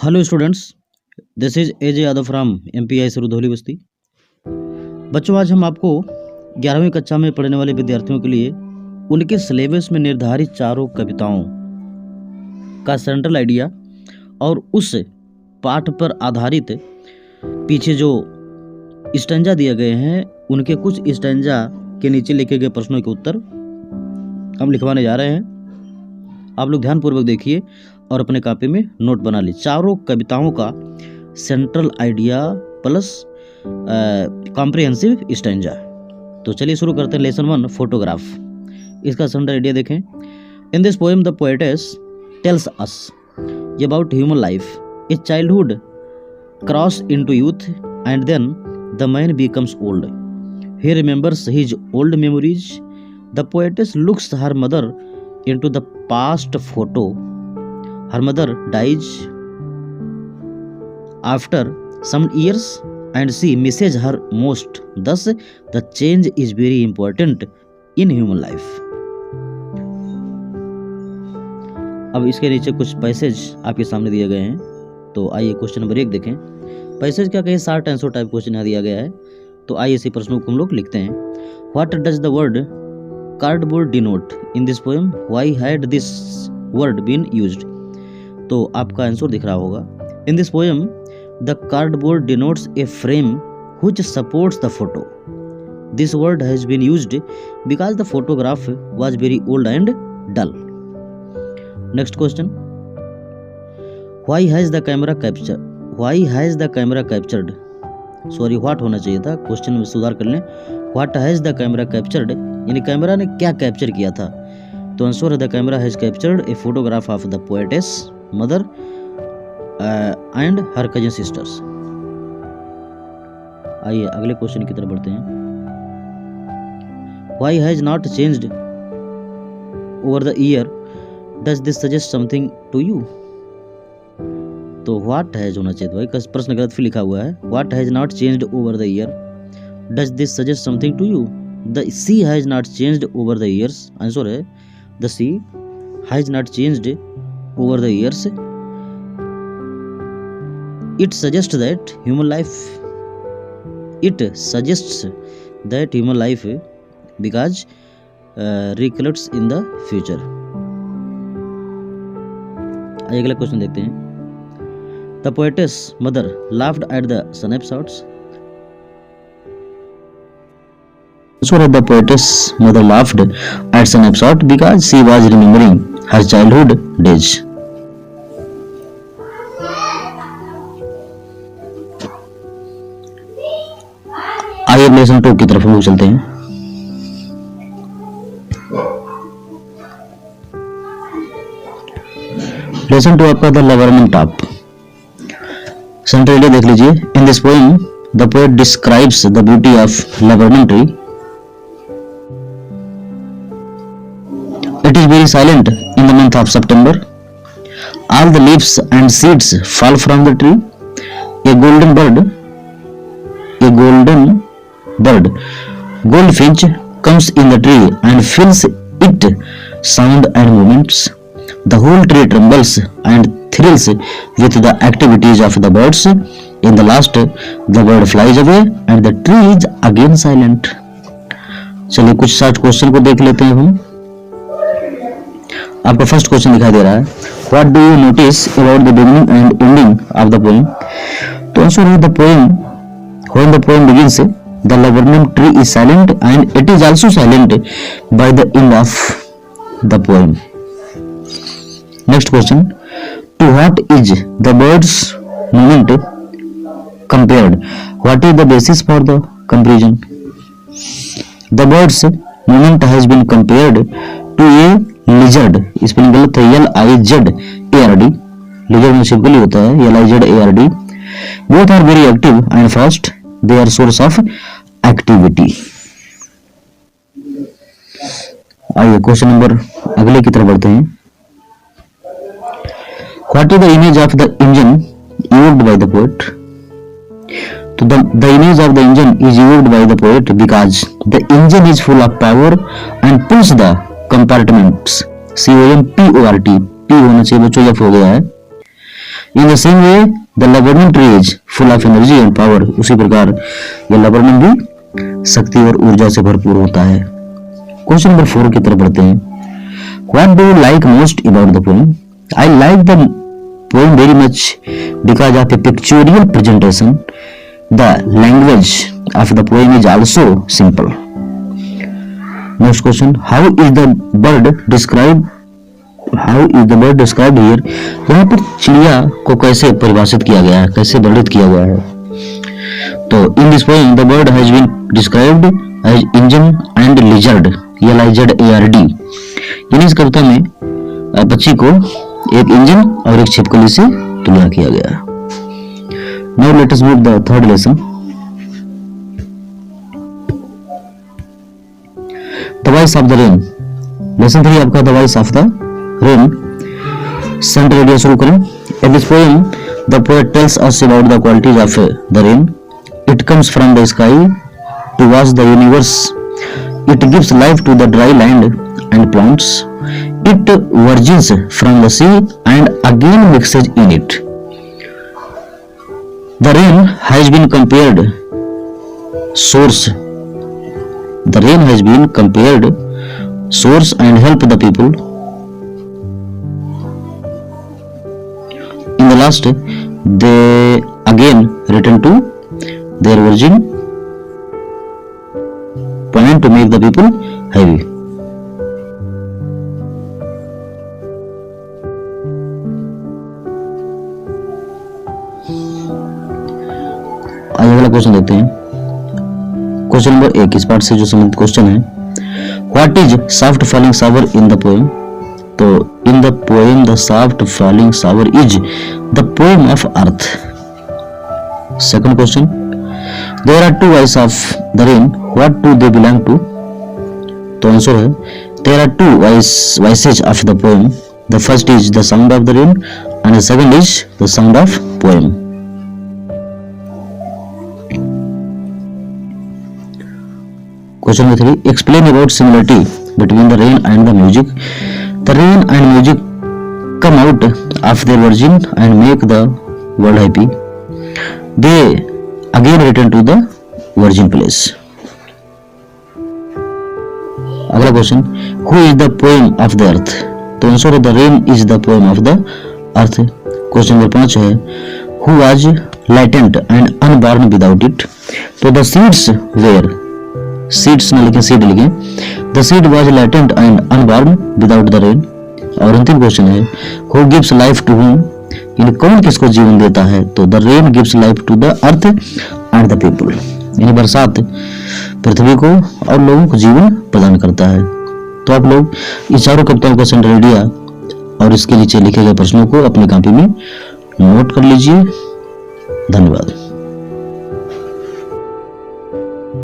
Hello students, this is AJ Yadav from MPI Surdhauli Basti. बच्चों, आज हम आपको 11वीं कक्षा में पढ़ने वाले विद्यार्थियों के लिए उनके सिलेबस में निर्धारित चारों कविताओं का सेंट्रल आइडिया और उस पाठ पर आधारित पीछे जो स्टैंजा दिए गए हैं उनके कुछ स्टैंजा के नीचे लिखे गए प्रश्नों के उत्तर हम लिखवाने जा रहे हैं। आप लोग ध्यानपूर्वक देखिए और अपने कॉपी में नोट बना ली। चारों कविताओं का central idea plus comprehensive stanza. तो चलिए शुरू करते हैं। Lesson 1 photograph. इसका सेंट्रल आइडिया देखें। In this poem the poetess tells us about human life, a childhood cross into youth and then the man becomes old. He remembers his old memories. The poetess looks her mother into the past photo. Her mother dies after some years and she misses her most. Thus, the change is very important in human life. अब इसके नीचे कुछ passage आपके सामने दिए गए हैं। तो आइए क्वेश्चन नंबर 1 देखें। पैसेज क्या कहे, शॉर्ट आंसर टाइप क्वेश्चन यहाँ दिया गया है। तो आइए इसी प्रश्नों को हम लोग लिखते हैं। What does the word cardboard denote in this poem? Why had this word been used? तो आपका आंसर दिख रहा होगा। In this poem, the cardboard denotes a frame which supports the photo. This word has been used because the photograph was very old and dull. Next question. Why has the camera captured? Why has the camera captured? Sorry, what होना चाहिए था, question में सुधार कर लें। What has the camera captured, यानी camera ने क्या कैप्चर किया था। तो आंसर है the camera has captured a photograph of the poetess mother and her cousin sisters. आइए अगले क्वेश्चन की तरफ बढ़ते हैं। Why has not changed over the year, does this suggest something to you. तो व्हाट हैज होना चाहिए भाई, प्रश्न गलत फिर लिखा हुआ है। What has not changed over the year, does this suggest something to you. The sea has not changed over the years. Answer है the sea has not changed over the years. It suggest that human life, it suggests that human life because recollects in the future. आइए अगला question देखते हैं। The poetess mother laughed at the snapshots. So the poetess mother laughed at snapshot because she was remembering her childhood days. आइए lesson 2 की तरफ हम लोग चलते हैं। लेसन 2 आपका the laburnum top. Central idea देख लीजिए। In this poem the poet describes the beauty of laburnum tree. It is very silent in the month of September. All the leaves and seeds fall from the tree. A golden bird goldfinch comes in the tree and fills it sound and movements. The whole tree trembles and thrills with the activities of the birds. In the last, the bird flies away and the tree is again silent. चलिए कुछ short question को देख लेते हैं हम। आपका first question दिखाई दे रहा है। What do you notice about the beginning and ending of the poem? तो आंसर है the poem. When the poem begins, the laburnum tree is silent and it is also silent by the end of the poem. Next question. To what is the bird's movement compared? What is the basis for the comparison? The bird's movement has been compared to a lizard. Spelling गलत है, LIZARD। lizard में simply होता है LIZARD। Both are very active and fast. They are source of activity. आइए question number अगले की तरफ बढ़ते हैं। What is the image of the engine evoked by the poet? So the image of the engine is evoked by the poet because the engine is full of power and pulls the compartments. COMPORT, P होना चाहिए बच्चों, F हो गया है। In the same way the laburnum tree is full of energy and power, उसी प्रकार यह laburnum भी शक्ति और ऊर्जा से भरपूर होता है। क्वेश्चन नंबर 4 की तरफ बढ़ते हैं। What do you like most about the poem? I like the poem very much because of A pictorial presentation. The language of the poem is also simple. Next question, how is the bird describe here? यहाँ पर चिड़िया को कैसे परिभाषित किया गया है, कैसे वर्णित किया गया है? तो in this poem the bird has been described as engine and lizard, LIZARD। यानी इस कविता में पक्षी को एक इंजन और एक छिपकली से तुलना किया गया है। Now let us move the third lesson. The voice of the rain. Lesson 3 आपका the voice of the rain. Centre radio शुरू करें। In this poem, the poet tells us about the qualities of the rain. It comes from the sky to wash the universe. It gives life to the dry land and plants. It originates from the sea and again mixes in it. The rain has been compared source. The rain has been compared source and help the people. In the last, they again return to their origin point to make the people happy. आइए अगला question देखते हैं। Question number 1 इस part से जो संबंधित question है, what is soft falling shower in the poem? तो in the poem the soft falling shower is the poem of earth. Second question, there are 2 voice of the rain, what do they belong to? तो answer है there are 2 voices of the poem, the first is the sound of the rain and the second is the sound of poem. Question number 3, explain about similarity between the rain and the music. The rain and music come out of their origin and make the world happy. They again return to the origin place. अगला question, who is the poem of the earth? तो answer है the rain is the poem of the earth। Question number 5 है who was latent and unborn without it? तो the seeds were, seeds ना लिखें seed लिखें, the seed was latent and unborn without the rain. और अंतिम question है who gives life to whom? यानी कौन किसको जीवन देता है? तो the rain gives life to the earth and the people. यानी बरसात पृथ्वी को और लोगों को जीवन प्रदान करता है। तो आप लोग इन चारों कविताओं का सेंटर रेडिया और इसके नीचे लिखे गए प्रश्नों को अपनी कॉपी में नोट कर लीजिए। धन्यवाद।